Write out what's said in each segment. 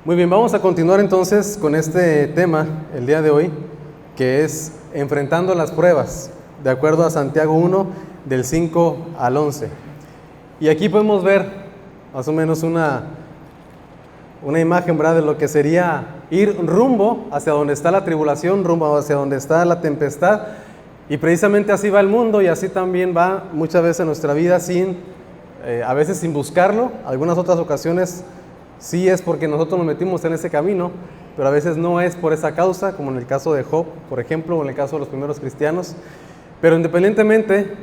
Muy bien, vamos a continuar entonces con este tema el día de hoy, que es enfrentando las pruebas, de acuerdo a Santiago 1, del 5 al 11. Y aquí podemos ver más o menos una imagen, ¿verdad?, de lo que sería ir rumbo hacia donde está la tribulación, rumbo hacia donde está la tempestad. Y precisamente así va el mundo y así también va muchas veces nuestra vida a veces sin buscarlo. Algunas otras ocasiones sí es porque nosotros nos metimos en ese camino, pero a veces no es por esa causa, como en el caso de Job, por ejemplo, o en el caso de los primeros cristianos. Pero independientemente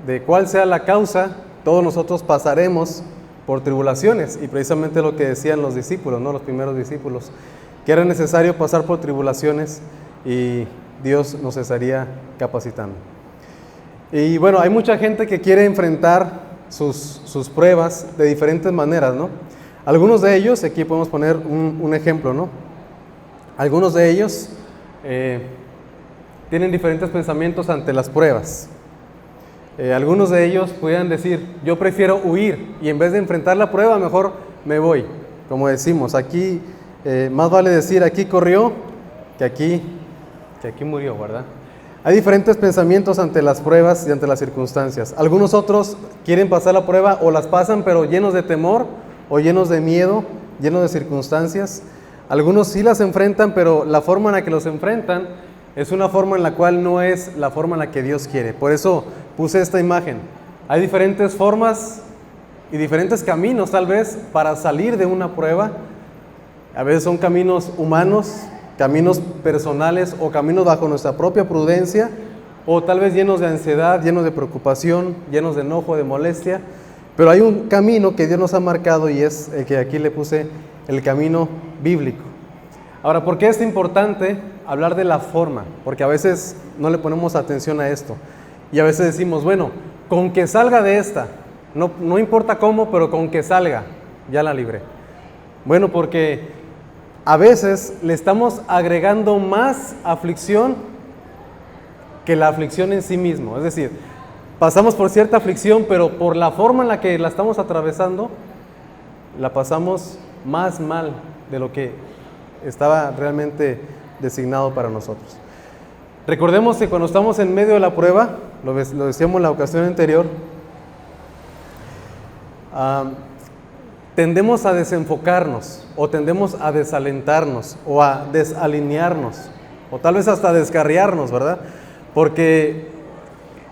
de cuál sea la causa, todos nosotros pasaremos por tribulaciones, y precisamente lo que decían los discípulos, ¿no?, los primeros discípulos, que era necesario pasar por tribulaciones y Dios nos estaría capacitando. Y bueno, hay mucha gente que quiere enfrentar sus pruebas de diferentes maneras, ¿no? Algunos de ellos, aquí podemos poner un ejemplo, ¿no? Algunos de ellos tienen diferentes pensamientos ante las pruebas. Algunos de ellos pudieran decir, yo prefiero huir y en vez de enfrentar la prueba, mejor me voy. Como decimos, aquí más vale decir aquí corrió que aquí murió, ¿verdad? Hay diferentes pensamientos ante las pruebas y ante las circunstancias. Algunos otros quieren pasar la prueba o las pasan, pero llenos de temor o llenos de miedo, llenos de circunstancias. Algunos sí las enfrentan, pero la forma en la que los enfrentan es una forma en la cual no es la forma en la que Dios quiere. Por eso puse esta imagen. Hay diferentes formas y diferentes caminos tal vez para salir de una prueba. A veces son caminos humanos, caminos personales o caminos bajo nuestra propia prudencia, o tal vez llenos de ansiedad, llenos de preocupación, llenos de enojo, de molestia. Pero hay un camino que Dios nos ha marcado y es el que aquí le puse, el camino bíblico. Ahora, ¿por qué es importante hablar de la forma? Porque a veces no le ponemos atención a esto. Y a veces decimos, bueno, con que salga de esta, no importa cómo, pero con que salga, ya la libré. Bueno, porque a veces le estamos agregando más aflicción que la aflicción en sí mismo. Es decir, pasamos por cierta aflicción, pero por la forma en la que la estamos atravesando, la pasamos más mal de lo que estaba realmente designado para nosotros. Recordemos que cuando estamos en medio de la prueba, lo decíamos en la ocasión anterior, tendemos a desenfocarnos, o tendemos a desalentarnos, o a desalinearnos, o tal vez hasta descarriarnos, ¿verdad? Porque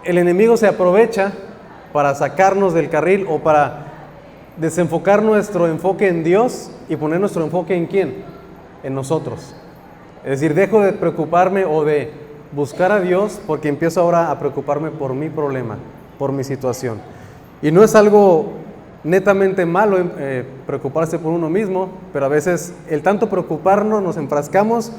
el enemigo se aprovecha para sacarnos del carril o para desenfocar nuestro enfoque en Dios y poner nuestro enfoque ¿en quién? En nosotros. Es decir, dejo de preocuparme o de buscar a Dios porque empiezo ahora a preocuparme por mi problema, por mi situación. Y no es algo netamente malo preocuparse por uno mismo, pero a veces el tanto preocuparnos nos enfrascamos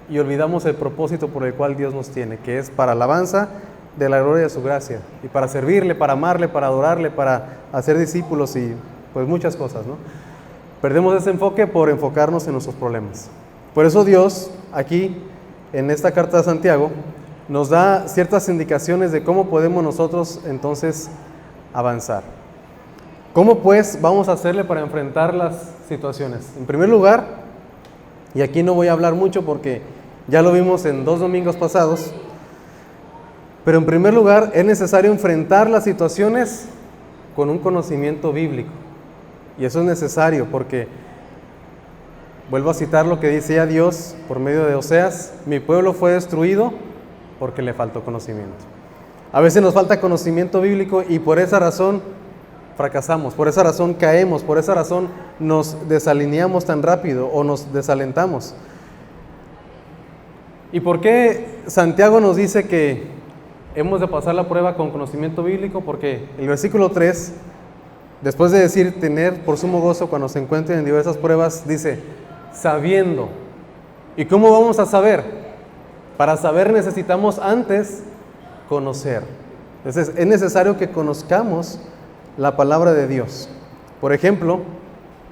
y olvidamos el propósito por el cual Dios nos tiene, que es para alabanza de la gloria de su gracia, y para servirle, para amarle, para adorarle, para hacer discípulos y pues muchas cosas, ¿no? Perdemos ese enfoque por enfocarnos en nuestros problemas. Por eso Dios, aquí, en esta carta de Santiago, nos da ciertas indicaciones de cómo podemos nosotros entonces avanzar. ¿Cómo pues vamos a hacerle para enfrentar las situaciones? En primer lugar, y aquí no voy a hablar mucho porque ya lo vimos en 2 domingos pasados, pero en primer lugar es necesario enfrentar las situaciones con un conocimiento bíblico. Y eso es necesario porque, vuelvo a citar lo que dice ya Dios por medio de Oseas, mi pueblo fue destruido porque le faltó conocimiento. A veces nos falta conocimiento bíblico y por esa razón fracasamos, por esa razón caemos, por esa razón nos desalineamos tan rápido o nos desalentamos. ¿Y por qué Santiago nos dice que hemos de pasar la prueba con conocimiento bíblico? Porque el versículo 3, después de decir tener por sumo gozo cuando se encuentren en diversas pruebas, dice, sabiendo. ¿Y cómo vamos a saber? Para saber necesitamos antes conocer. Entonces es necesario que conozcamos la palabra de Dios. Por ejemplo,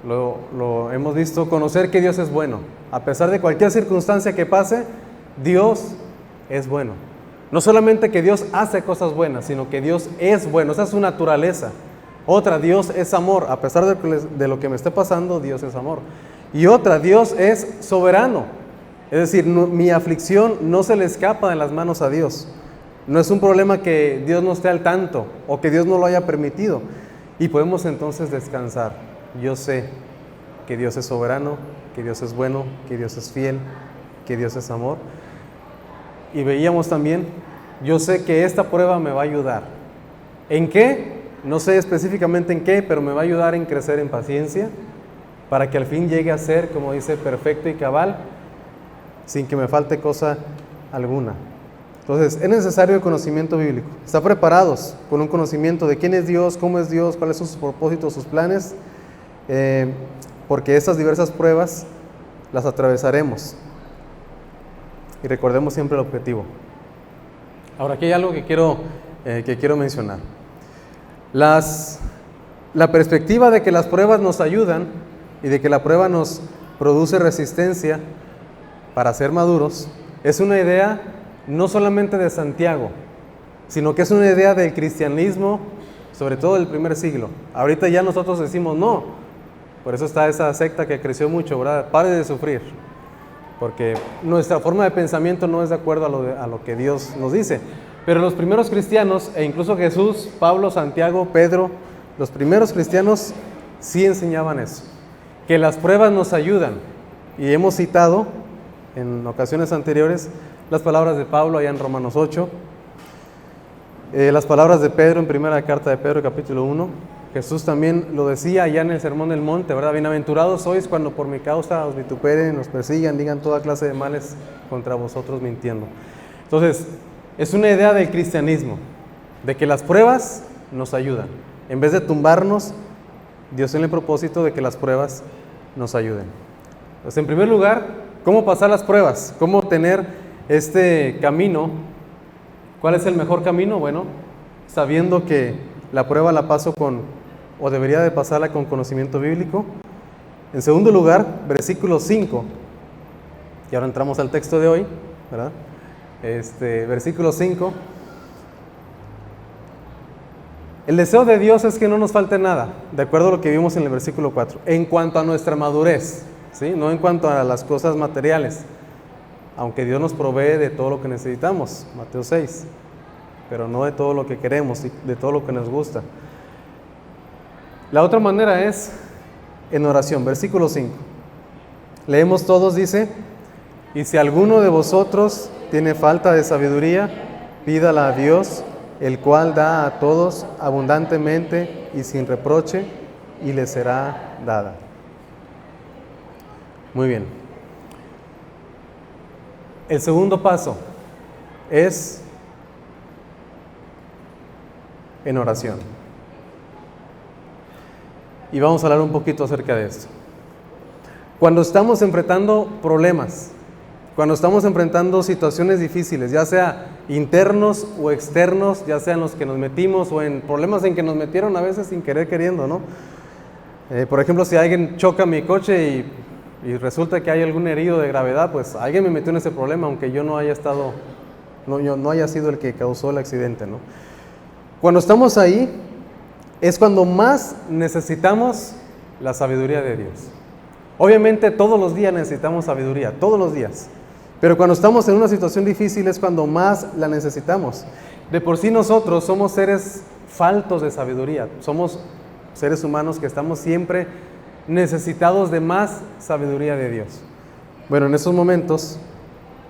lo hemos visto, conocer que Dios es bueno. A pesar de cualquier circunstancia que pase, Dios es bueno. No solamente que Dios hace cosas buenas, sino que Dios es bueno. Esa es su naturaleza. Otra, Dios es amor. A pesar de lo que me esté pasando, Dios es amor. Y otra, Dios es soberano. Es decir, mi aflicción no se le escapa de las manos a Dios. No es un problema que Dios no esté al tanto o que Dios no lo haya permitido. Y podemos entonces descansar. Yo sé que Dios es soberano, que Dios es bueno, que Dios es fiel, que Dios es amor. Y veíamos también, yo sé que esta prueba me va a ayudar. ¿En qué? No sé específicamente en qué, pero me va a ayudar en crecer en paciencia, para que al fin llegue a ser, como dice, perfecto y cabal, sin que me falte cosa alguna. Entonces, es necesario el conocimiento bíblico. Estar preparados con un conocimiento de quién es Dios, cómo es Dios, cuáles son sus propósitos, sus planes, porque esas diversas pruebas las atravesaremos. Y recordemos siempre el objetivo. Ahora, aquí hay algo que quiero mencionar. La perspectiva de que las pruebas nos ayudan y de que la prueba nos produce resistencia para ser maduros, es una idea no solamente de Santiago, sino que es una idea del cristianismo, sobre todo del primer siglo. Ahorita ya nosotros decimos no, por eso está esa secta que creció mucho, ¿verdad? Pare de sufrir, porque nuestra forma de pensamiento no es de acuerdo a lo que Dios nos dice. Pero los primeros cristianos, e incluso Jesús, Pablo, Santiago, Pedro, los primeros cristianos sí enseñaban eso, que las pruebas nos ayudan. Y hemos citado en ocasiones anteriores las palabras de Pablo allá en Romanos 8, las palabras de Pedro en primera carta de Pedro, capítulo 1. Jesús también lo decía allá en el Sermón del Monte, ¿verdad? Bienaventurados sois cuando por mi causa os vituperen, os persigan, digan toda clase de males contra vosotros mintiendo. Entonces, es una idea del cristianismo, de que las pruebas nos ayudan. En vez de tumbarnos, Dios tiene el propósito de que las pruebas nos ayuden. Entonces, en primer lugar, ¿cómo pasar las pruebas? ¿Cómo tener este camino? ¿Cuál es el mejor camino? Bueno, sabiendo que la prueba la paso o debería de pasarla con conocimiento bíblico. En segundo lugar, versículo 5, y ahora entramos al texto de hoy, ¿verdad? Versículo 5. El deseo de Dios es que no nos falte nada, de acuerdo a lo que vimos en el versículo 4, en cuanto a nuestra madurez, ¿sí? No en cuanto a las cosas materiales, aunque Dios nos provee de todo lo que necesitamos, Mateo 6, pero no de todo lo que queremos y de todo lo que nos gusta. La otra manera es en oración, versículo 5. Leemos todos, dice: y si alguno de vosotros tiene falta de sabiduría, pídala a Dios, el cual da a todos abundantemente y sin reproche, y le será dada. Muy bien. El segundo paso es en oración. Y vamos a hablar un poquito acerca de esto. Cuando estamos enfrentando problemas, cuando estamos enfrentando situaciones difíciles, ya sea internos o externos, ya sean los que nos metimos o en problemas en que nos metieron a veces sin querer queriendo, ¿no? Por ejemplo, si alguien choca mi coche y resulta que hay algún herido de gravedad, pues alguien me metió en ese problema, aunque yo no haya sido el que causó el accidente, ¿no? Cuando estamos ahí, es cuando más necesitamos la sabiduría de Dios. Obviamente todos los días necesitamos sabiduría, todos los días. Pero cuando estamos en una situación difícil es cuando más la necesitamos. De por sí nosotros somos seres faltos de sabiduría. Somos seres humanos que estamos siempre necesitados de más sabiduría de Dios. Bueno, en esos momentos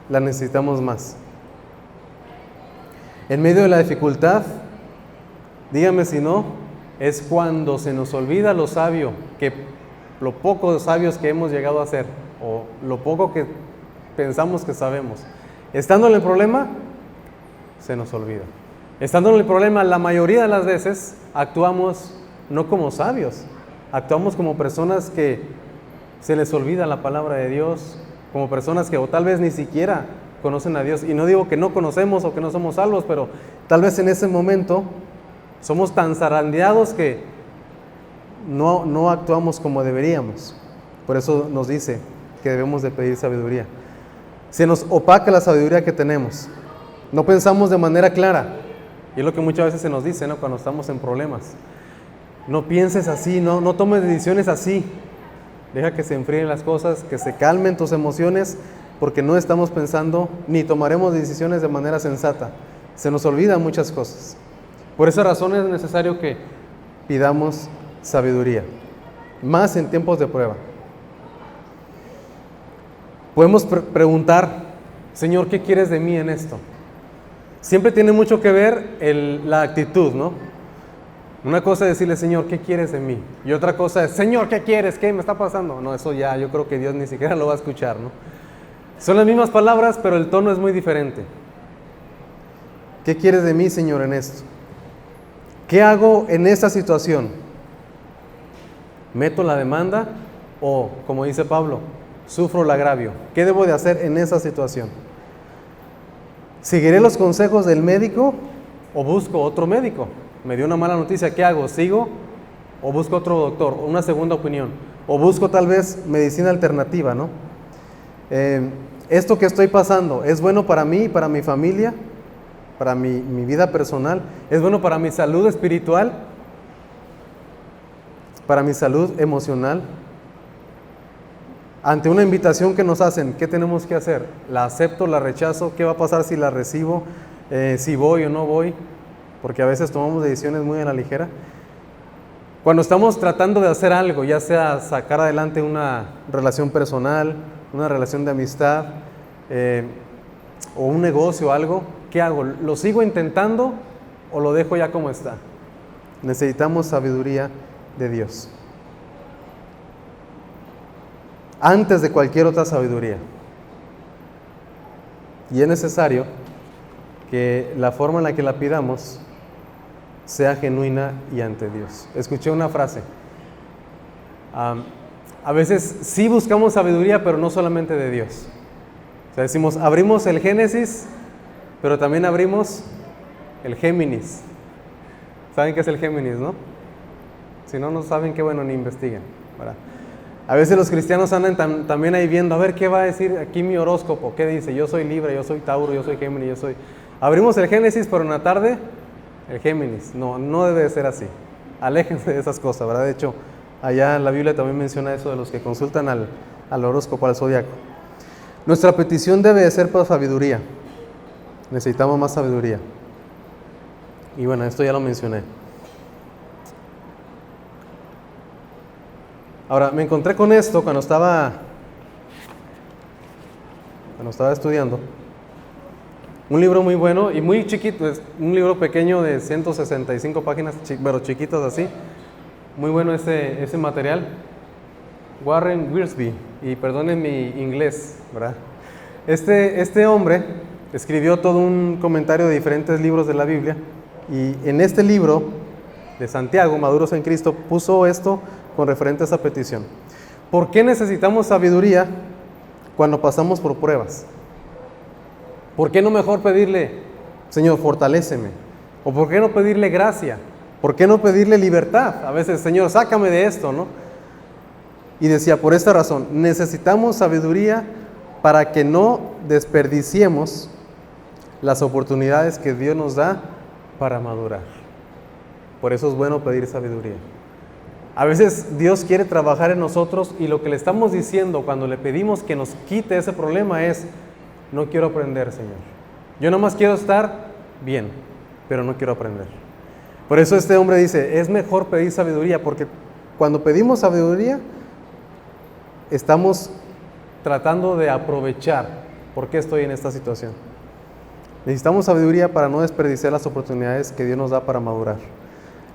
la necesitamos más. En medio de la dificultad, dígame si no, es cuando se nos olvida lo sabio, lo poco sabios que hemos llegado a ser, o lo poco que pensamos que sabemos. Estando en el problema, se nos olvida. Estando en el problema, la mayoría de las veces actuamos no como sabios, actuamos como personas que se les olvida la palabra de Dios, como personas que o tal vez ni siquiera conocen a Dios. Y no digo que no conocemos o que no somos salvos, pero tal vez en ese momento somos tan zarandeados que no actuamos como deberíamos. Por eso nos dice que debemos de pedir sabiduría. Se nos opaca la sabiduría que tenemos. No pensamos de manera clara. Y es lo que muchas veces se nos dice, ¿no? Cuando estamos en problemas. No pienses así, no tomes decisiones así. Deja que se enfríen las cosas, que se calmen tus emociones, porque no estamos pensando ni tomaremos decisiones de manera sensata. Se nos olvidan muchas cosas. Por esa razón es necesario que pidamos sabiduría, más en tiempos de prueba. Podemos preguntar, Señor, ¿qué quieres de mí en esto? Siempre tiene mucho que ver la actitud, ¿no? Una cosa es decirle, Señor, ¿qué quieres de mí? Y otra cosa es, Señor, ¿qué quieres? ¿Qué me está pasando? No, eso ya, yo creo que Dios ni siquiera lo va a escuchar, ¿no? Son las mismas palabras, pero el tono es muy diferente. ¿Qué quieres de mí, Señor, en esto? ¿Qué hago en esta situación? ¿Meto la demanda o, como dice Pablo, sufro el agravio? ¿Qué debo de hacer en esa situación? ¿Seguiré los consejos del médico o busco otro médico? Me dio una mala noticia, ¿qué hago? ¿Sigo o busco otro doctor? Una segunda opinión. O busco tal vez medicina alternativa, ¿no? Esto que estoy pasando, ¿es bueno para mí, para mi familia, para mi vida personal? ¿Es bueno para mi salud espiritual? ¿Para mi salud emocional? Ante una invitación que nos hacen, ¿qué tenemos que hacer? ¿La acepto, la rechazo? ¿Qué va a pasar si la recibo? ¿Si voy o no voy? Porque a veces tomamos decisiones muy a la ligera. Cuando estamos tratando de hacer algo, ya sea sacar adelante una relación personal, una relación de amistad, o un negocio o algo, ¿qué hago? ¿Lo sigo intentando o lo dejo ya como está? Necesitamos sabiduría de Dios. Antes de cualquier otra sabiduría. Y es necesario que la forma en la que la pidamos sea genuina y ante Dios. Escuché una frase. A veces sí buscamos sabiduría, pero no solamente de Dios. O sea, decimos, abrimos el Génesis, pero también abrimos el Géminis. ¿Saben qué es el Géminis, no? Si no saben, qué bueno, ni investiguen, ¿verdad? A veces los cristianos andan también ahí viendo, a ver qué va a decir aquí mi horóscopo, qué dice, yo soy Libra, yo soy Tauro, yo soy Géminis, yo soy... Abrimos el Génesis, pero en la tarde el Géminis. No debe de ser así. Aléjense de esas cosas, ¿verdad? De hecho, allá en la Biblia también menciona eso de los que consultan al horóscopo, al zodiaco. Nuestra petición debe de ser por sabiduría. Necesitamos más sabiduría. Y bueno, esto ya lo mencioné. Ahora, me encontré con esto cuando estaba estudiando. Un libro muy bueno y muy chiquito, es un libro pequeño de 165 páginas, pero chiquitas así. Muy bueno ese material. Warren Wiersbe, y perdonen mi inglés, ¿verdad? Este hombre escribió todo un comentario de diferentes libros de la Biblia, y en este libro de Santiago, Maduros en Cristo, puso esto con referente a esa petición. ¿Por qué necesitamos sabiduría cuando pasamos por pruebas? ¿Por qué no mejor pedirle, Señor, fortaléceme? ¿O por qué no pedirle gracia? ¿Por qué no pedirle libertad? A veces, Señor, sácame de esto, ¿no? Y decía, por esta razón, necesitamos sabiduría para que no desperdiciemos las oportunidades que Dios nos da para madurar. Por eso es bueno pedir sabiduría. A veces Dios quiere trabajar en nosotros y lo que le estamos diciendo cuando le pedimos que nos quite ese problema es, no quiero aprender, Señor. Yo nomás quiero estar bien, pero no quiero aprender. Por eso este hombre dice, es mejor pedir sabiduría, porque cuando pedimos sabiduría, estamos tratando de aprovechar por qué estoy en esta situación. Necesitamos sabiduría para no desperdiciar las oportunidades que Dios nos da para madurar.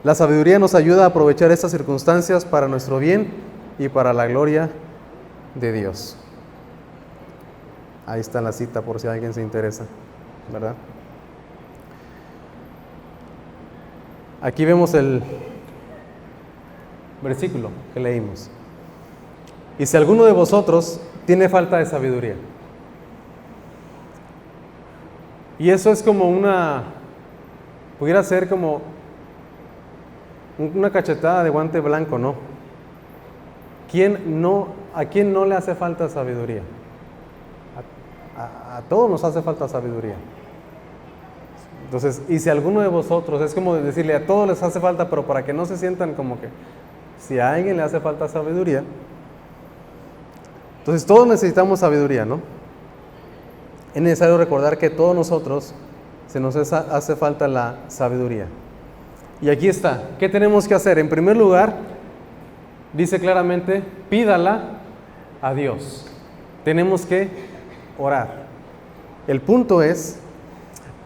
La sabiduría nos ayuda a aprovechar estas circunstancias para nuestro bien y para la gloria de Dios. Ahí está la cita por si alguien se interesa, ¿verdad? Aquí vemos el versículo que leímos. Y si alguno de vosotros tiene falta de sabiduría. Y eso es como pudiera ser como una cachetada de guante blanco, ¿no? ¿A quién no le hace falta sabiduría? A todos nos hace falta sabiduría. Entonces, y si alguno de vosotros, es como decirle, a todos les hace falta, pero para que no se sientan como que, si a alguien le hace falta sabiduría, Entonces todos necesitamos sabiduría, ¿no? Es necesario recordar que todos nosotros se nos hace falta la sabiduría. Y aquí está. ¿Qué tenemos que hacer? En primer lugar, dice claramente, pídala a Dios. Tenemos que orar. El punto es,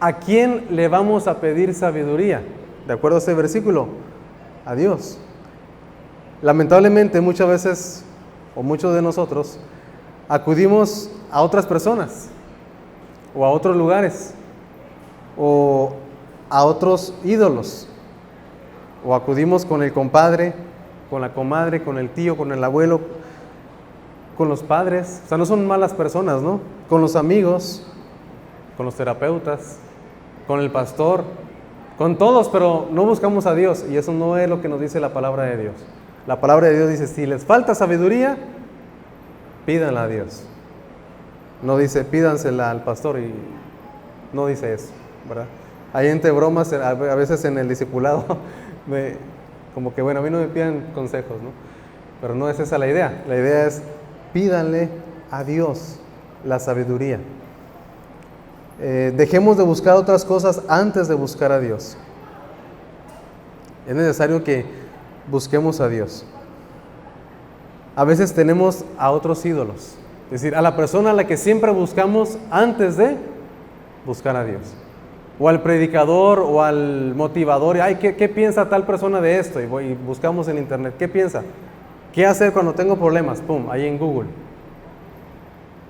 ¿a quién le vamos a pedir sabiduría? De acuerdo a este versículo, a Dios. Lamentablemente muchas veces, o muchos de nosotros, acudimos a otras personas, o a otros lugares, o a otros ídolos, o acudimos con el compadre, con la comadre, con el tío, con el abuelo, con los padres. O sea, no son malas personas, ¿no? Con los amigos, con los terapeutas, con el pastor, con todos, pero no buscamos a Dios, y eso no es lo que nos dice la palabra de Dios. La palabra de Dios dice, si les falta sabiduría, pídanla a Dios. No dice, pídansela al pastor, y no dice eso, ¿verdad? Hay entre bromas, a veces en el discipulado, como que bueno, a mí no me pidan consejos, ¿no? Pero no es esa la idea. La idea es, pídanle a Dios la sabiduría. Dejemos de buscar otras cosas antes de buscar a Dios. Es necesario que busquemos a Dios. A veces tenemos a otros ídolos, es decir, a la persona a la que siempre buscamos antes de buscar a Dios. O al predicador o al motivador. Ay, ¿qué piensa tal persona de esto? Y buscamos en internet. ¿Qué piensa? ¿Qué hacer cuando tengo problemas? Pum, ahí en Google.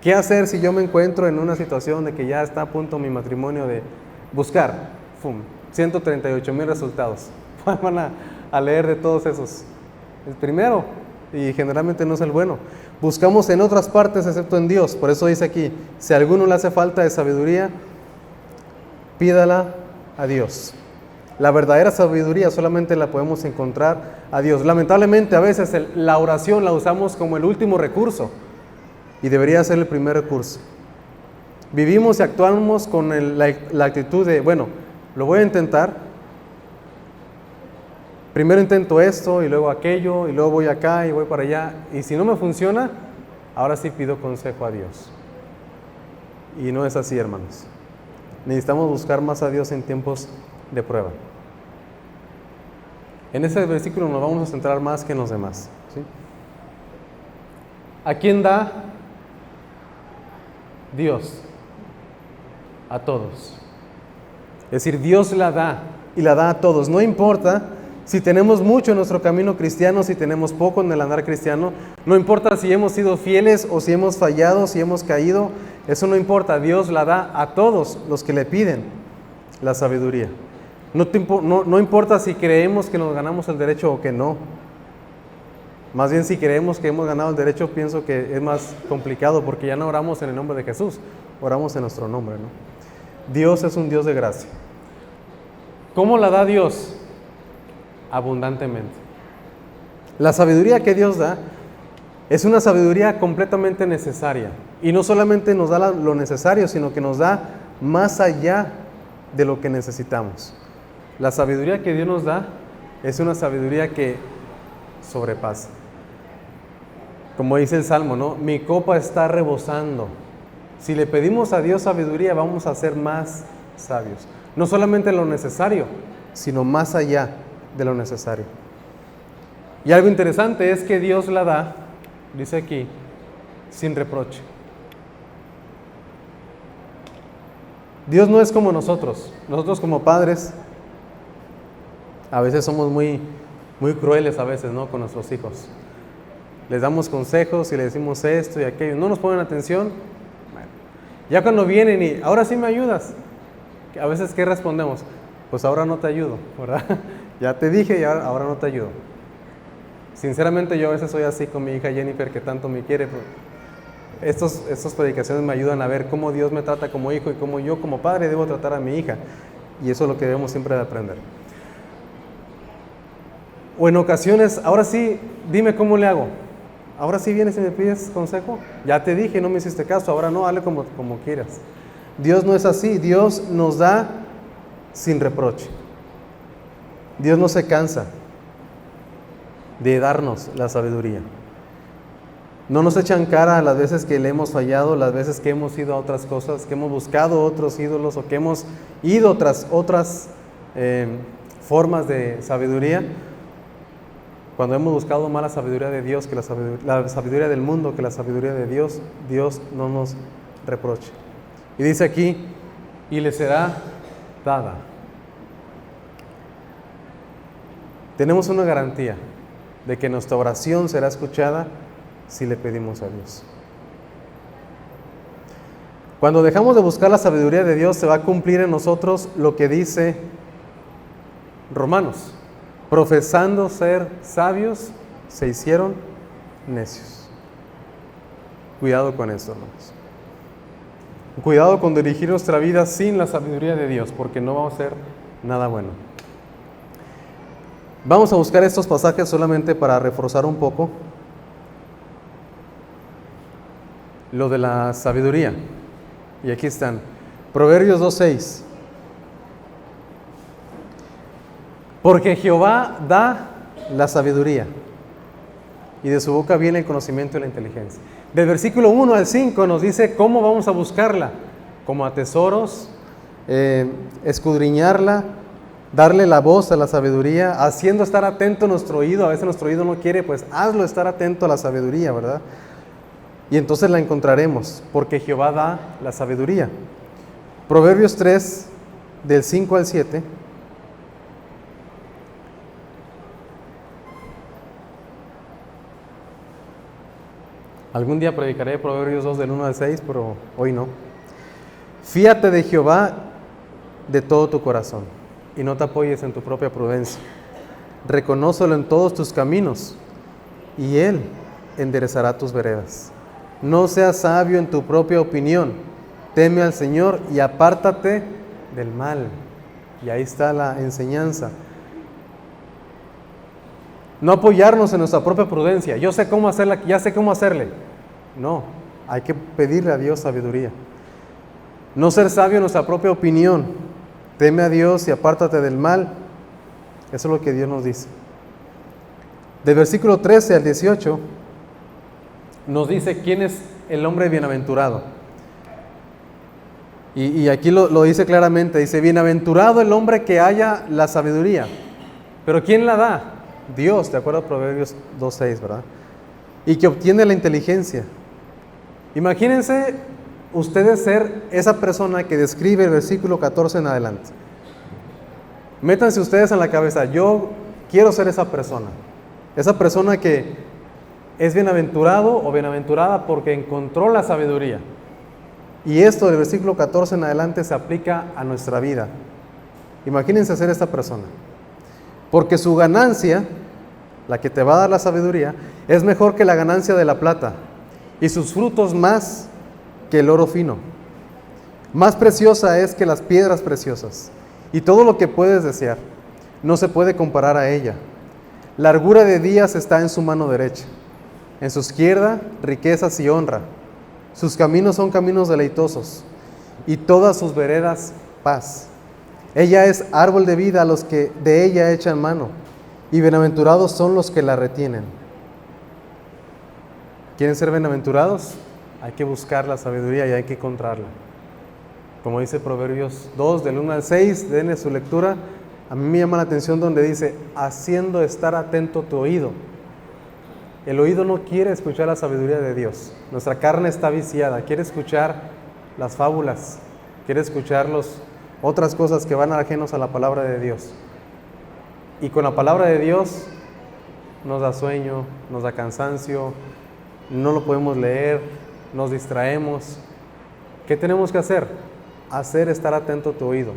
¿Qué hacer si yo me encuentro en una situación de que ya está a punto mi matrimonio de buscar? Pum, 138,000 resultados. Van a leer de todos esos. El primero, y generalmente no es el bueno. Buscamos en otras partes excepto en Dios. Por eso dice aquí, si a alguno le hace falta de sabiduría, pídala a Dios. La verdadera sabiduría solamente la podemos encontrar a Dios. Lamentablemente a veces la oración la usamos como el último recurso y debería ser el primer recurso. Vivimos y actuamos con la actitud de, bueno, lo voy a intentar. Primero intento esto y luego aquello y luego voy acá y voy para allá. Y si no me funciona, ahora sí pido consejo a Dios. Y no es así, hermanos. Necesitamos buscar más a Dios en tiempos de prueba. En este versículo nos vamos a centrar más que en los demás, ¿sí? ¿A quién da? Dios. A todos. Es decir, Dios la da y la da a todos. No importa si tenemos mucho en nuestro camino cristiano, si tenemos poco en el andar cristiano. No importa si hemos sido fieles o si hemos fallado, si hemos caído. Eso no importa. Dios la da a todos los que le piden la sabiduría. No importa si creemos que nos ganamos el derecho o que no. Más bien, si creemos que hemos ganado el derecho, pienso que es más complicado porque ya no oramos en el nombre de Jesús, oramos en nuestro nombre, ¿no? Dios es un Dios de gracia. ¿Cómo la da Dios? Abundantemente. La sabiduría que Dios da es una sabiduría completamente necesaria. Y no solamente nos da lo necesario, sino que nos da más allá de lo que necesitamos. La sabiduría que Dios nos da es una sabiduría que sobrepasa. Como dice el Salmo, ¿no? Mi copa está rebosando. Si le pedimos a Dios sabiduría, vamos a ser más sabios. No solamente lo necesario, sino más allá de lo necesario. Y algo interesante es que Dios la da, dice aquí, sin reproche. Dios no es como nosotros. Nosotros como padres a veces somos muy crueles a veces, ¿no? Con nuestros hijos. Les damos consejos y les decimos esto y aquello. No nos ponen atención. Bueno, ya cuando vienen y, ahora sí me ayudas. A veces, ¿qué respondemos? Pues ahora no te ayudo, ¿verdad? Ya te dije y ahora no te ayudo. Sinceramente yo a veces soy así con mi hija Jennifer, que tanto me quiere. Estas predicaciones me ayudan a ver cómo Dios me trata como hijo y cómo yo como padre debo tratar a mi hija. Y eso es lo que debemos siempre de aprender. O en ocasiones, ahora sí, dime cómo le hago. Ahora sí vienes y me pides consejo. Ya te dije, no me hiciste caso, ahora no, hazle como quieras. Dios no es así, Dios nos da sin reproche. Dios no se cansa de darnos la sabiduría. No nos echan cara las veces que le hemos fallado, las veces que hemos ido a otras cosas, que hemos buscado otros ídolos o que hemos ido tras otras formas de sabiduría. Cuando hemos buscado más la sabiduría de Dios que la sabiduría del mundo, que la sabiduría de Dios, Dios no nos reproche. Y dice aquí, y le será dada. Tenemos una garantía de que nuestra oración será escuchada si le pedimos a Dios. Cuando dejamos de buscar la sabiduría de Dios, se va a cumplir en nosotros lo que dice Romanos. Profesando ser sabios, se hicieron necios. Cuidado con eso, hermanos. Cuidado con dirigir nuestra vida sin la sabiduría de Dios, porque no vamos a hacer nada bueno. Vamos a buscar estos pasajes solamente para reforzar un poco lo de la sabiduría. Y aquí están. Proverbios 2:6. Porque Jehová da la sabiduría, y de su boca viene el conocimiento y la inteligencia. Del versículo 1 al 5 nos dice cómo vamos a buscarla, como a tesoros, escudriñarla, darle la voz a la sabiduría, haciendo estar atento nuestro oído. A veces nuestro oído no quiere, pues hazlo estar atento a la sabiduría, ¿verdad? Y entonces la encontraremos, porque Jehová da la sabiduría. Proverbios 3, del 5 al 7. Algún día predicaré Proverbios 2 del 1 al 6, pero hoy no. Fíate de Jehová de todo tu corazón y no te apoyes en tu propia prudencia. Reconócelo en todos tus caminos y Él enderezará tus veredas. No seas sabio en tu propia opinión. Teme al Señor y apártate del mal. Y ahí está la enseñanza. No apoyarnos en nuestra propia prudencia. Yo sé cómo hacerla, ya sé cómo hacerle. No, hay que pedirle a Dios sabiduría. No ser sabio en nuestra propia opinión. Teme a Dios y apártate del mal. Eso es lo que Dios nos dice. Del versículo 13 al 18 nos dice quién es el hombre bienaventurado. Y aquí lo dice claramente. Dice, bienaventurado el hombre que haya la sabiduría. ¿Pero quién la da? Dios, de acuerdo a Proverbios 2:6, ¿verdad? Y que obtiene la inteligencia. Imagínense ustedes ser esa persona que describe el versículo 14 en adelante. Métanse ustedes en la cabeza, yo quiero ser esa persona que es bienaventurado o bienaventurada porque encontró la sabiduría. Y esto del versículo 14 en adelante se aplica a nuestra vida. Imagínense ser esta persona. Porque su ganancia, la que te va a dar la sabiduría, es mejor que la ganancia de la plata, y sus frutos más que el oro fino. Más preciosa es que las piedras preciosas, y todo lo que puedes desear no se puede comparar a ella. Largura de días está en su mano derecha, en su izquierda riquezas y honra. Sus caminos son caminos deleitosos, y todas sus veredas paz. Ella es árbol de vida a los que de ella echan mano, y bienaventurados son los que la retienen. ¿Quieren ser bienaventurados? Hay que buscar la sabiduría y hay que encontrarla. Como dice Proverbios 2, del 1 al 6, denle su lectura. A mí me llama la atención donde dice, haciendo estar atento tu oído. El oído no quiere escuchar la sabiduría de Dios. Nuestra carne está viciada, quiere escuchar las fábulas, quiere escuchar otras cosas que van ajenos a la palabra de Dios. Y con la palabra de Dios nos da sueño, nos da cansancio, no lo podemos leer, nos distraemos. ¿Qué tenemos que hacer? Hacer estar atento tu oído.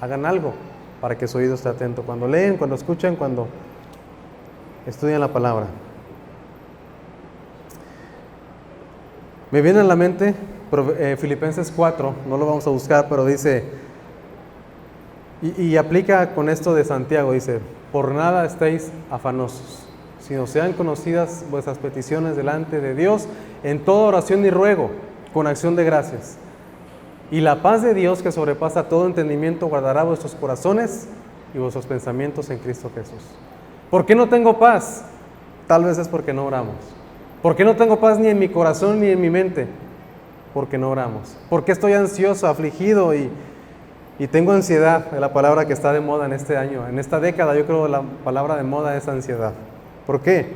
Hagan algo para que su oído esté atento. Cuando leen, cuando escuchan, cuando estudian la palabra. Me viene a la mente Filipenses 4, no lo vamos a buscar, pero dice, y aplica con esto de Santiago, dice, por nada estéis afanosos, sino sean conocidas vuestras peticiones delante de Dios en toda oración y ruego, con acción de gracias. Y la paz de Dios, que sobrepasa todo entendimiento, guardará vuestros corazones y vuestros pensamientos en Cristo Jesús. ¿Por qué no tengo paz? Tal vez es porque no oramos. ¿Por qué no tengo paz ni en mi corazón ni en mi mente? Porque no oramos. ¿Por qué estoy ansioso, afligido y tengo ansiedad? Es la palabra que está de moda en este año. En esta década yo creo que la palabra de moda es ansiedad. ¿Por qué?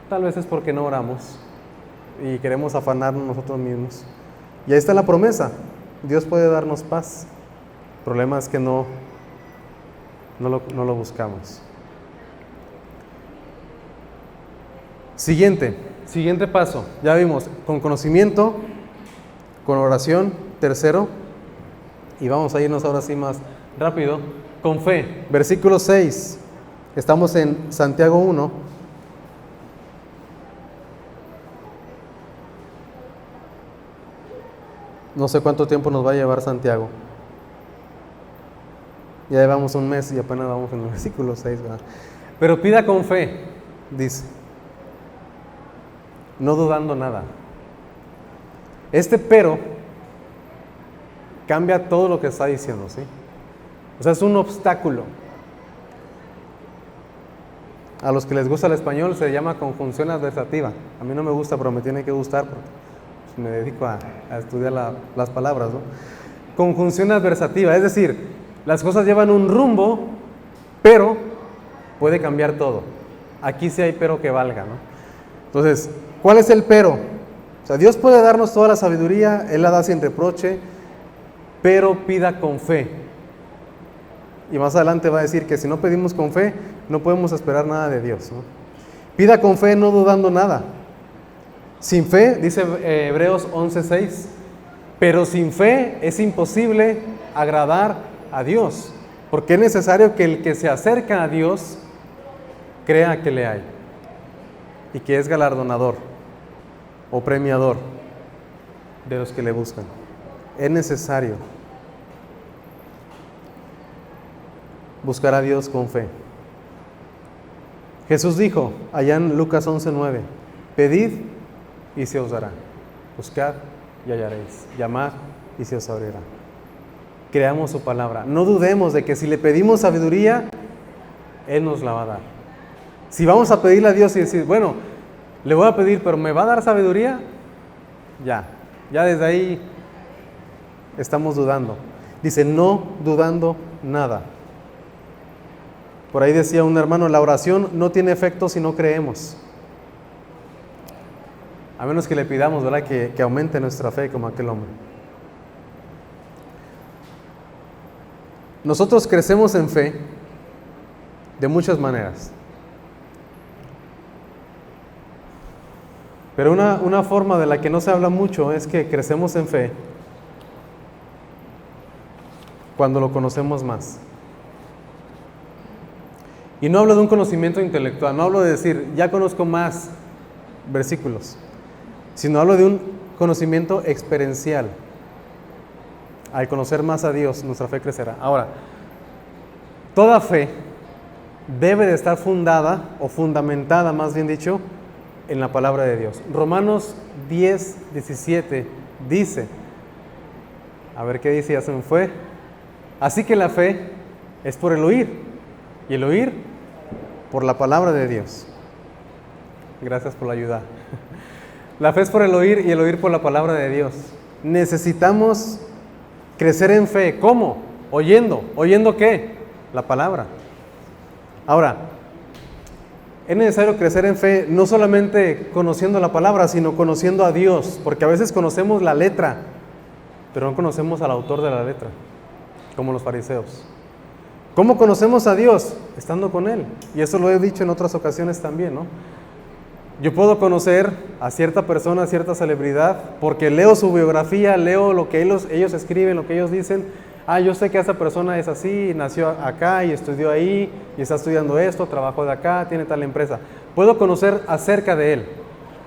Tal vez es porque no oramos y queremos afanarnos nosotros mismos. Y ahí está la promesa. Dios puede darnos paz. El problema es que no lo buscamos. Siguiente paso. Ya vimos, con conocimiento, con oración. Tercero, y vamos a irnos ahora sí más rápido, con fe. Versículo 6. Estamos en Santiago 1. No sé cuánto tiempo nos va a llevar Santiago. Ya llevamos un mes y apenas vamos en el versículo 6, ¿verdad? Pero pida con fe, dice, no dudando nada. Este pero cambia todo lo que está diciendo, ¿sí? O sea, es un obstáculo. A los que les gusta el español se llama conjunción adversativa. A mí no me gusta, pero me tiene que gustar porque me dedico a estudiar las palabras, ¿no? Conjunción adversativa, es decir, las cosas llevan un rumbo, pero puede cambiar todo. Aquí sí hay pero que valga, ¿no? Entonces, ¿cuál es el pero? O sea, Dios puede darnos toda la sabiduría, Él la da sin reproche, pero pida con fe. Y más adelante va a decir que si no pedimos con fe, no podemos esperar nada de Dios, ¿no? Pida con fe, no dudando nada. Sin fe, dice Hebreos 11:6, pero sin fe es imposible agradar a Dios, porque es necesario que el que se acerca a Dios crea que le hay y que es galardonador o premiador de los que le buscan. Es necesario buscar a Dios con fe. Jesús dijo allá en Lucas 11:9, pedid y se os dará, buscad y hallaréis, llamad y se os abrirá. Creamos su palabra. No dudemos de que si le pedimos sabiduría, Él nos la va a dar. Si vamos a pedirle a Dios y decir, bueno, le voy a pedir, pero ¿me va a dar sabiduría? Ya desde ahí estamos dudando. Dice, no dudando nada. Por ahí decía un hermano, la oración no tiene efecto si no creemos. A menos que le pidamos, ¿verdad?, que aumente nuestra fe como aquel hombre. Nosotros crecemos en fe de muchas maneras. Pero una forma de la que no se habla mucho es que crecemos en fe cuando lo conocemos más. Y no hablo de un conocimiento intelectual, no hablo de decir, ya conozco más versículos, sino hablo de un conocimiento experiencial. Al conocer más a Dios, nuestra fe crecerá. Ahora, toda fe debe de estar fundada, o fundamentada más bien dicho, en la palabra de Dios. Romanos 10:17 dice, a ver qué dice, ya se me fue. Así que la fe es por el oír, y el oír por la palabra de Dios. Gracias por la ayuda. La fe es por el oír y el oír por la palabra de Dios. Necesitamos crecer en fe. ¿Cómo? Oyendo. ¿Oyendo qué? La palabra. Ahora, es necesario crecer en fe no solamente conociendo la palabra, sino conociendo a Dios, porque a veces conocemos la letra, pero no conocemos al autor de la letra, como los fariseos. ¿Cómo conocemos a Dios? Estando con Él. Y eso lo he dicho en otras ocasiones también, ¿no? Yo puedo conocer a cierta persona, a cierta celebridad, porque leo su biografía, leo lo que ellos escriben, lo que ellos dicen. Yo sé que esa persona es así, nació acá y estudió ahí, y está estudiando esto, trabajó de acá, tiene tal empresa. Puedo conocer acerca de él,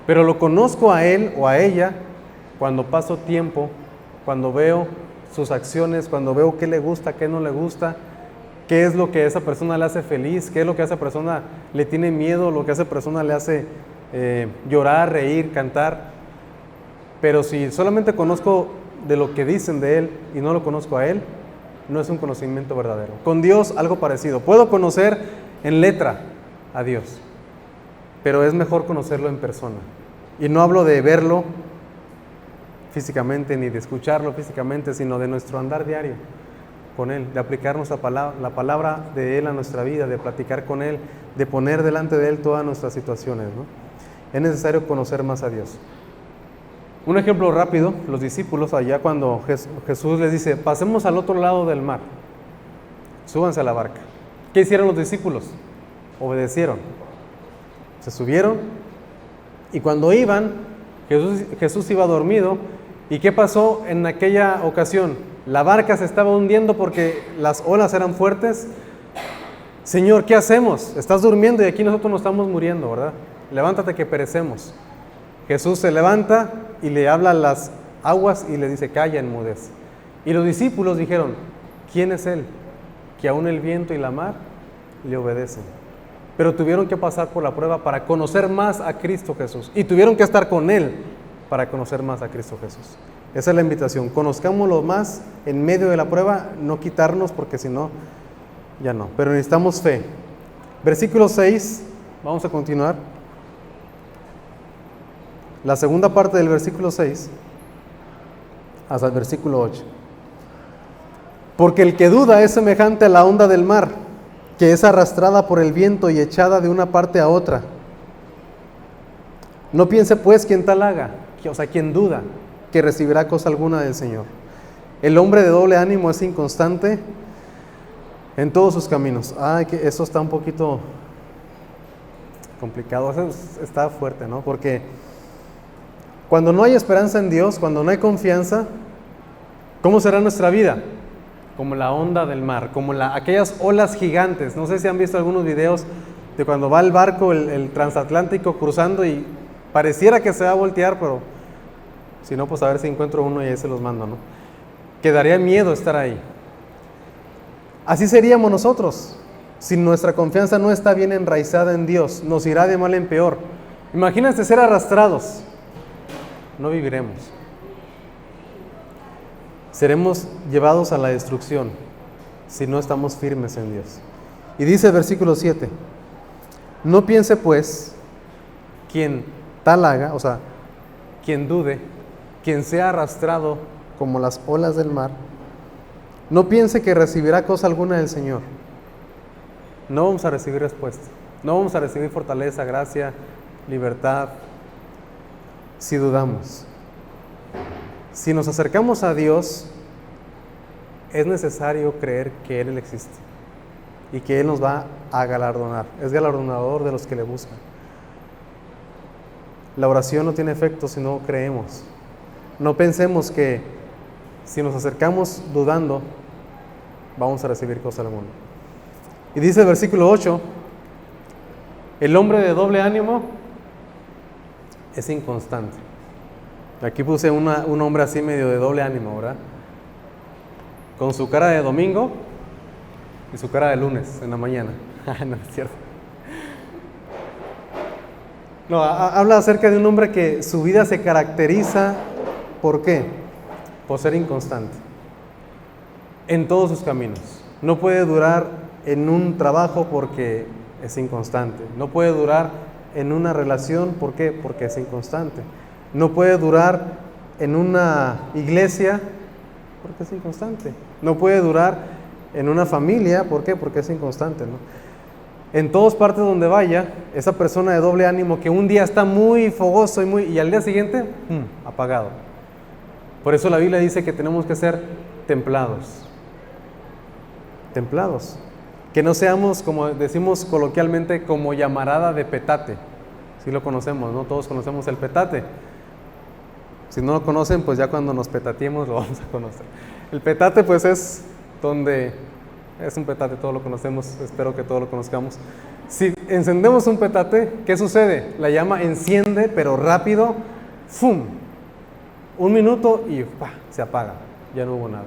pero lo conozco a él o a ella cuando paso tiempo, cuando veo sus acciones, cuando veo qué le gusta, qué no le gusta, qué es lo que a esa persona le hace feliz, qué es lo que a esa persona le tiene miedo, lo que a esa persona le hace llorar, reír, cantar. Pero si solamente conozco de lo que dicen de él y no lo conozco a él, no es un conocimiento verdadero. Con Dios algo parecido. Puedo conocer en letra a Dios, pero es mejor conocerlo en persona. Y no hablo de verlo físicamente ni de escucharlo físicamente, sino de nuestro andar diario con Él, de aplicarnos la palabra de Él a nuestra vida, de platicar con Él, de poner delante de Él todas nuestras situaciones, ¿no? Es necesario conocer más a Dios. Un ejemplo rápido, los discípulos allá cuando Jesús les dice, pasemos al otro lado del mar, súbanse a la barca. ¿Qué hicieron los discípulos? Obedecieron. Se subieron y cuando iban, Jesús iba dormido. ¿Y qué pasó en aquella ocasión? La barca se estaba hundiendo porque las olas eran fuertes. Señor, ¿qué hacemos? Estás durmiendo y aquí nosotros nos estamos muriendo, ¿verdad? Levántate que perecemos. Jesús se levanta y le habla a las aguas y le dice, calla, enmudece. Y los discípulos dijeron, ¿quién es Él? Que aún el viento y la mar le obedecen. Pero tuvieron que pasar por la prueba para conocer más a Cristo Jesús. Y tuvieron que estar con Él para conocer más a Cristo Jesús. Esa es la invitación. Conozcámoslo más en medio de la prueba, no quitarnos porque si no, ya no. Pero necesitamos fe. Versículo 6, vamos a continuar. La segunda parte del versículo 6 hasta el versículo 8. Porque el que duda es semejante a la onda del mar, que es arrastrada por el viento y echada de una parte a otra. No piense pues quien tal haga, quien duda, que recibirá cosa alguna del Señor. El hombre de doble ánimo es inconstante en todos sus caminos. Que eso está un poquito complicado, eso está fuerte, ¿no? Porque cuando no hay esperanza en Dios, cuando no hay confianza, ¿cómo será nuestra vida? Como la onda del mar, como aquellas olas gigantes. No sé si han visto algunos videos de cuando va el barco, el transatlántico cruzando y pareciera que se va a voltear, pero si no, pues a ver si encuentro uno y ahí se los mando, ¿no? Que daría miedo estar ahí. Así seríamos nosotros, si nuestra confianza no está bien enraizada en Dios, nos irá de mal en peor. Imagínense ser arrastrados, no viviremos. Seremos llevados a la destrucción si no estamos firmes en Dios. Y dice el versículo 7, no piense pues quien tal haga, quien dude, quien sea arrastrado como las olas del mar, no piense que recibirá cosa alguna del Señor. No vamos a recibir respuesta, no vamos a recibir fortaleza, gracia, libertad, si dudamos. Si nos acercamos a Dios, es necesario creer que Él existe y que Él nos va a galardonar. Es galardonador de los que le buscan. La oración no tiene efecto si no creemos. No pensemos que si nos acercamos dudando, vamos a recibir cosa alguna. Y dice el versículo 8, el hombre de doble ánimo es inconstante. Aquí puse un hombre así medio de doble ánimo, ¿verdad? Con su cara de domingo y su cara de lunes en la mañana. No es cierto. No, habla acerca de un hombre que su vida se caracteriza, ¿por qué? Por ser inconstante en todos sus caminos. No puede durar en un trabajo porque es inconstante. No puede durar en una relación, ¿por qué? Porque es inconstante. No puede durar en una iglesia porque es inconstante. No puede durar en una familia, ¿por qué? Porque es inconstante, ¿no? En todas partes donde vaya, esa persona de doble ánimo que un día está muy fogoso y al día siguiente, apagado. Por eso la Biblia dice que tenemos que ser templados. Templados. Que no seamos, como decimos coloquialmente, como llamarada de petate. Sí lo conocemos, ¿no? Todos conocemos el petate. Si no lo conocen, pues ya cuando nos petateemos lo vamos a conocer. El petate pues es donde, es un petate, todos lo conocemos, espero que todos lo conozcamos. Si encendemos un petate, ¿qué sucede? La llama enciende, pero rápido, ¡fum! 1 minuto y se apaga, ya no hubo nada.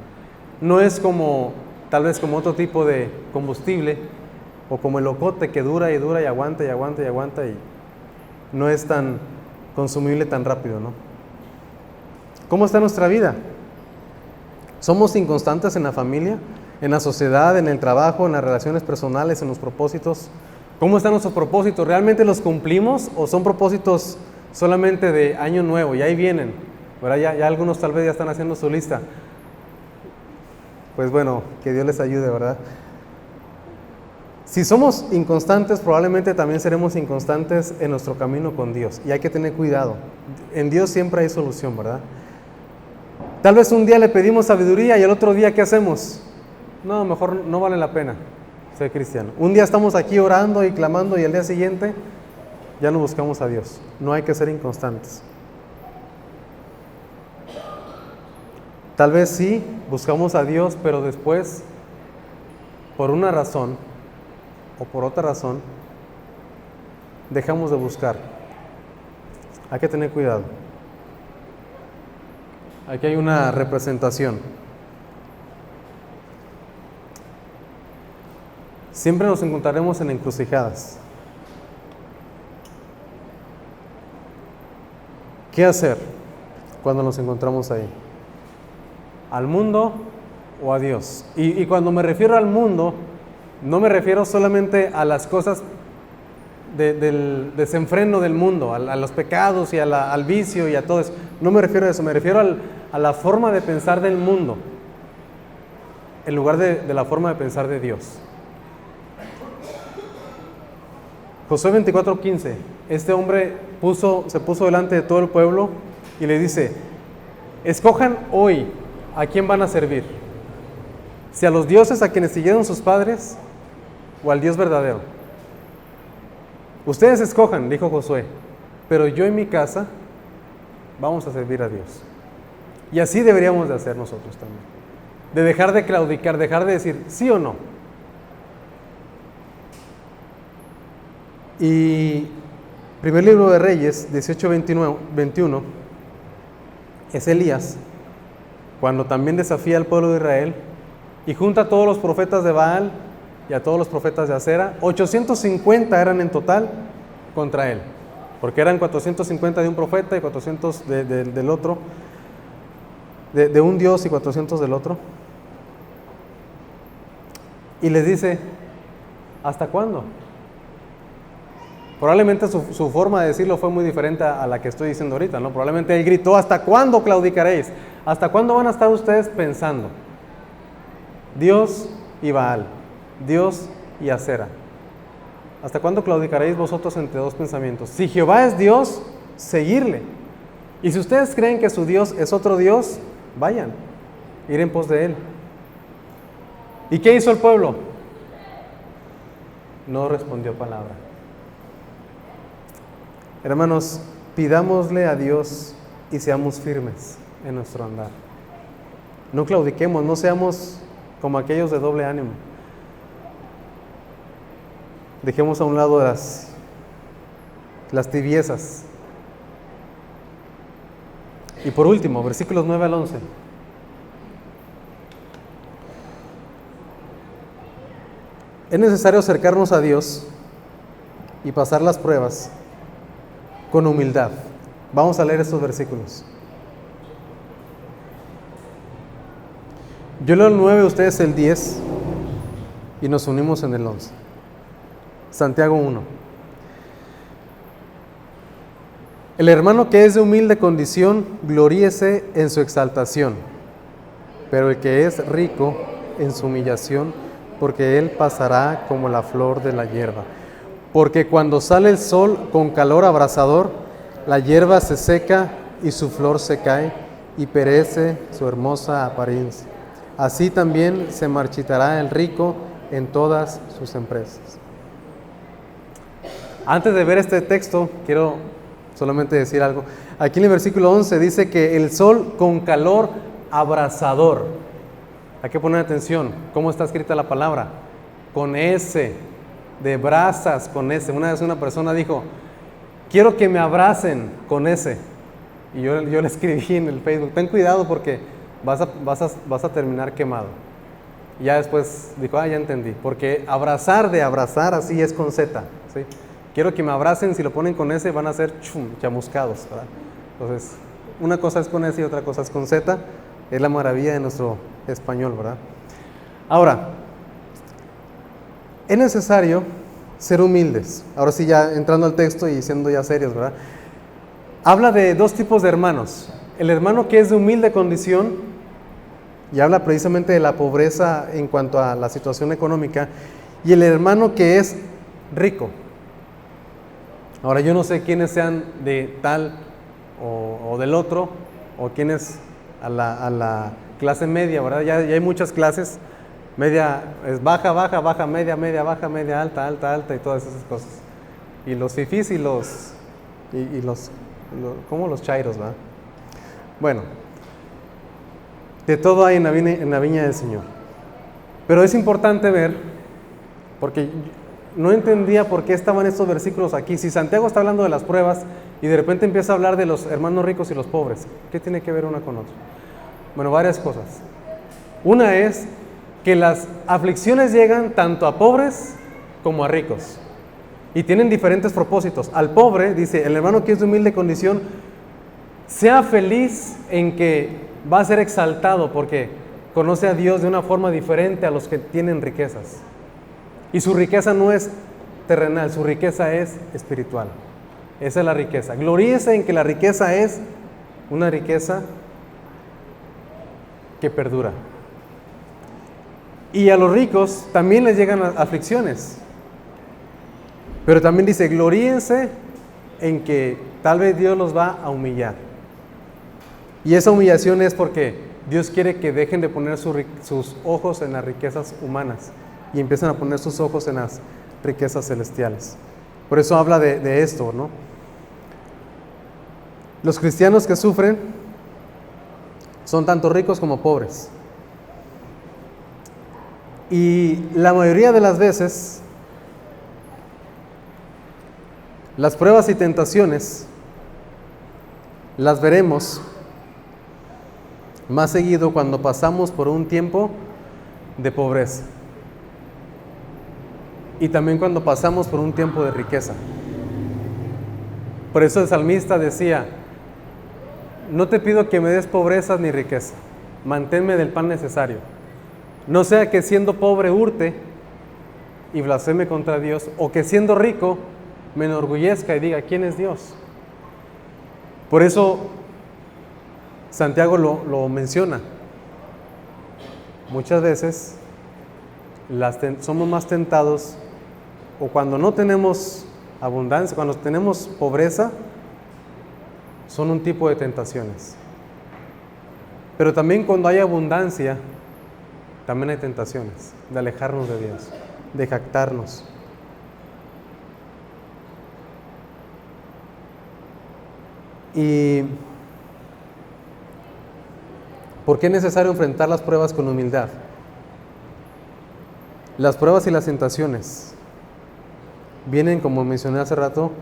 No es como, tal vez como otro tipo de combustible, o como el ocote que dura y dura y aguanta y aguanta y aguanta y no es tan consumible tan rápido, ¿no? ¿Cómo está nuestra vida? ¿Somos inconstantes en la familia, en la sociedad, en el trabajo, en las relaciones personales, en los propósitos? ¿Cómo están nuestros propósitos? ¿Realmente los cumplimos o son propósitos solamente de año nuevo, y ahí vienen, ¿verdad? Ya algunos tal vez ya están haciendo su lista. Pues bueno, que Dios les ayude, ¿verdad? Si somos inconstantes, probablemente también seremos inconstantes en nuestro camino con Dios, y hay que tener cuidado. En Dios siempre hay solución, ¿verdad? Tal vez un día le pedimos sabiduría y el otro día, ¿qué hacemos? No, mejor no vale la pena ser cristiano. Un día estamos aquí orando y clamando y el día siguiente ya no buscamos a Dios. No hay que ser inconstantes. Tal vez sí, buscamos a Dios, pero después, por una razón o por otra razón, dejamos de buscar. Hay que tener cuidado. Aquí hay una representación. Siempre nos encontraremos en encrucijadas. ¿Qué hacer cuando nos encontramos ahí? ¿Al mundo o a Dios? Y cuando me refiero al mundo, no me refiero solamente a las cosas del desenfreno del mundo, a los pecados y al vicio y a todo eso. No me refiero a eso, me refiero a la forma de pensar del mundo, en lugar de la forma de pensar de Dios. Josué 24:15, este hombre se puso delante de todo el pueblo y le dice: escojan hoy a quién van a servir, si a los dioses a quienes siguieron sus padres o al Dios verdadero. Ustedes escojan, dijo Josué, pero yo y mi casa vamos a servir a Dios. Y así deberíamos de hacer nosotros también, de dejar de claudicar, dejar de decir sí o no. Y primer libro de Reyes 18:21 es Elías, cuando también desafía al pueblo de Israel y junta a todos los profetas de Baal y a todos los profetas de Acera. 850 eran en total contra él, porque eran 450 de un profeta y 400 del otro, de un Dios y 400 del otro. Y les dice: ¿hasta cuándo? Probablemente su forma de decirlo fue muy diferente a la que estoy diciendo ahorita, ¿no? Probablemente él gritó: ¿hasta cuándo claudicaréis? ¿Hasta cuándo van a estar ustedes pensando? Dios y Baal, Dios y Acera. ¿Hasta cuándo claudicaréis vosotros entre dos pensamientos? Si Jehová es Dios, seguirle. Y si ustedes creen que su Dios es otro Dios, vayan, ir en pos de él. ¿Y qué hizo el pueblo? No respondió palabra. Hermanos, pidámosle a Dios y seamos firmes en nuestro andar. No claudiquemos, no seamos como aquellos de doble ánimo. Dejemos a un lado las tibiezas. Y por último, versículos 9 al 11. Es necesario acercarnos a Dios y pasar las pruebas con humildad. Vamos a leer estos versículos. Yo leo el 9, ustedes el 10 y nos unimos en el 11. Santiago 1. El hermano que es de humilde condición, gloríese en su exaltación, pero el que es rico en su humillación, porque él pasará como la flor de la hierba. Porque cuando sale el sol con calor abrasador, la hierba se seca y su flor se cae y perece su hermosa apariencia. Así también se marchitará el rico en todas sus empresas. Antes de ver este texto, quiero solamente decir algo. Aquí en el versículo 11 dice que el sol con calor abrasador. Hay que poner atención, ¿cómo está escrita la palabra? Con S, de brasas, con S. Una vez una persona dijo: quiero que me abracen con S. Y yo le escribí en el Facebook: ten cuidado porque vas a terminar quemado. Y ya después dijo: ya entendí. Porque abrazar, de abrazar, así es con Z, ¿sí? Quiero que me abracen, si lo ponen con S van a ser chamuscados, ¿verdad? Entonces, una cosa es con S y otra cosa es con Z. Es la maravilla de nuestro español, ¿verdad? Ahora, es necesario ser humildes. Ahora sí, ya entrando al texto y siendo ya serios, ¿verdad? habla de dos tipos de hermanos. El hermano que es de humilde condición, y habla precisamente de la pobreza en cuanto a la situación económica, y el hermano que es rico. Ahora, yo no sé quiénes sean de tal o del otro, o quiénes a la clase media, ¿verdad? Ya hay muchas clases. Media es baja, baja, baja, media, media, baja, media, alta, alta, alta, y todas esas cosas. Y los fifís y los ¿cómo los chairos, va? Bueno, de todo hay en la viña del Señor. Pero es importante ver, porque no entendía por qué estaban estos versículos aquí. Si Santiago está hablando de las pruebas y de repente empieza a hablar de los hermanos ricos y los pobres, ¿qué tiene que ver una con otra? Bueno, varias cosas. Una es que las aflicciones llegan tanto a pobres como a ricos y tienen diferentes propósitos. Al pobre, dice, el hermano que es de humilde condición, sea feliz en que va a ser exaltado porque conoce a Dios de una forma diferente a los que tienen riquezas. Y su riqueza no es terrenal, su riqueza es espiritual. Esa es la riqueza. Gloríese en que la riqueza es una riqueza que perdura. Y a los ricos también les llegan aflicciones. Pero también dice, gloríense en que tal vez Dios los va a humillar. Y esa humillación es porque Dios quiere que dejen de poner sus ojos en las riquezas humanas y empiezan a poner sus ojos en las riquezas celestiales. Por eso habla de esto, ¿no? Los cristianos que sufren son tanto ricos como pobres. Y la mayoría de las veces, las pruebas y tentaciones las veremos más seguido cuando pasamos por un tiempo de pobreza y también cuando pasamos por un tiempo de riqueza. Por eso el salmista decía, no te pido que me des pobrezas ni riqueza, manténme del pan necesario. No sea que siendo pobre hurte y blasfeme contra Dios, o que siendo rico me enorgullezca y diga, ¿quién es Dios? Por eso Santiago lo menciona. Muchas veces somos más tentados, o cuando no tenemos abundancia, cuando tenemos pobreza, son un tipo de tentaciones. Pero también cuando hay abundancia, también hay tentaciones de alejarnos de Dios, de jactarnos. ¿Y por qué es necesario enfrentar las pruebas con humildad? Las pruebas y las tentaciones vienen, como mencioné hace rato,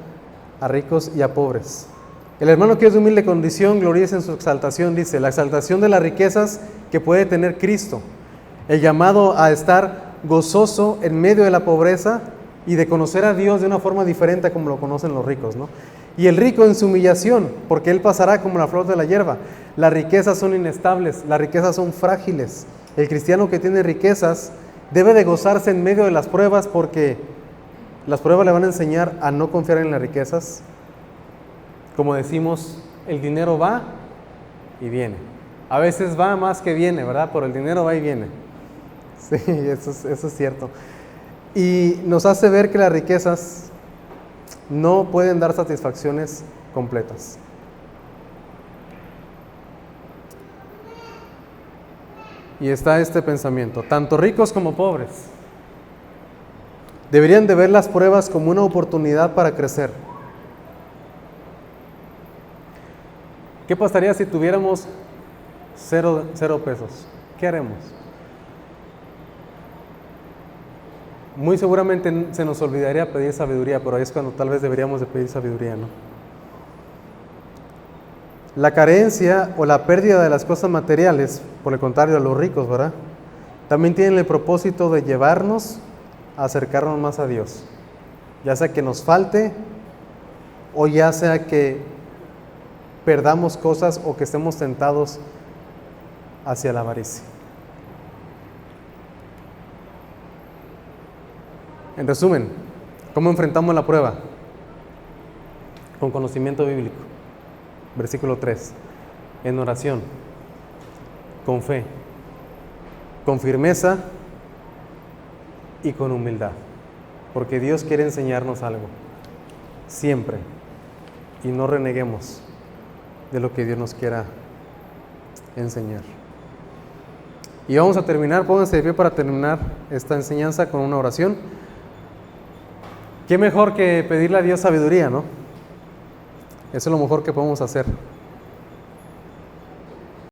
a ricos y a pobres. El hermano que es de humilde condición, gloríese en su exaltación, dice, la exaltación de las riquezas que puede tener Cristo. El llamado a estar gozoso en medio de la pobreza y de conocer a Dios de una forma diferente a como lo conocen los ricos, ¿no? Y el rico en su humillación, porque él pasará como la flor de la hierba. Las riquezas son inestables, las riquezas son frágiles. El cristiano que tiene riquezas debe de gozarse en medio de las pruebas, porque las pruebas le van a enseñar a no confiar en las riquezas. Como decimos, el dinero va y viene. A veces va más que viene, ¿verdad? Pero el dinero va y viene. Sí, eso es cierto. Y nos hace ver que las riquezas no pueden dar satisfacciones completas. Y está este pensamiento, tanto ricos como pobres deberían de ver las pruebas como una oportunidad para crecer. ¿Qué pasaría si tuviéramos cero pesos? ¿Qué haremos? Muy seguramente se nos olvidaría pedir sabiduría, pero ahí es cuando tal vez deberíamos de pedir sabiduría, ¿no? La carencia o la pérdida de las cosas materiales, por el contrario a los ricos, ¿verdad? También tienen el propósito de llevarnos a acercarnos más a Dios. Ya sea que nos falte o ya sea que perdamos cosas o que estemos tentados hacia la avaricia. En resumen, ¿cómo enfrentamos la prueba? Con conocimiento bíblico. Versículo 3. En oración, con fe, con firmeza y con humildad. Porque Dios quiere enseñarnos algo, siempre. Y no reneguemos de lo que Dios nos quiera enseñar. Y vamos a terminar, pónganse de pie para terminar esta enseñanza con una oración. Qué mejor que pedirle a Dios sabiduría, ¿no? Eso es lo mejor que podemos hacer.